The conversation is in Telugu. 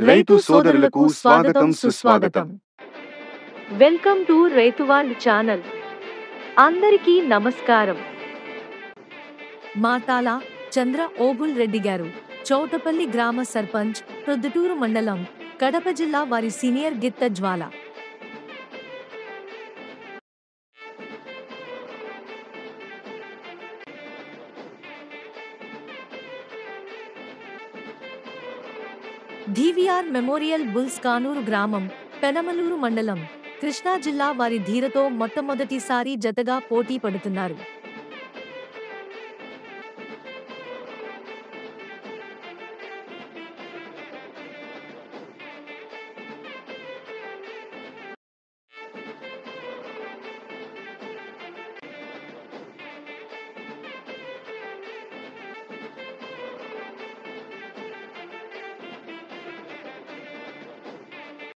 రైతు సోదరులకు స్వాగతం సుస్వాగతం. వెల్కమ్ టు రైతువాండ్ ఛానల్. అందరికీ నమస్కారం. మాతాల చంద్ర ఓబుల్ రెడ్డి గారు, చౌటపల్లి గ్రామ సర్పంచ్, ప్రొద్దుటూరు మండలం, కడప జిల్లా వారి సీనియర్ గిత్త జ్వాల. డివిఆర్ మెమోరియల్ బుల్స్ కానూరు గ్రామం, పెనమలూరు మండలం, కృష్ణా జిల్లా వారి ధీరతో మొట్టమొదటిసారి జతగా పోటీ పడుతున్నారు.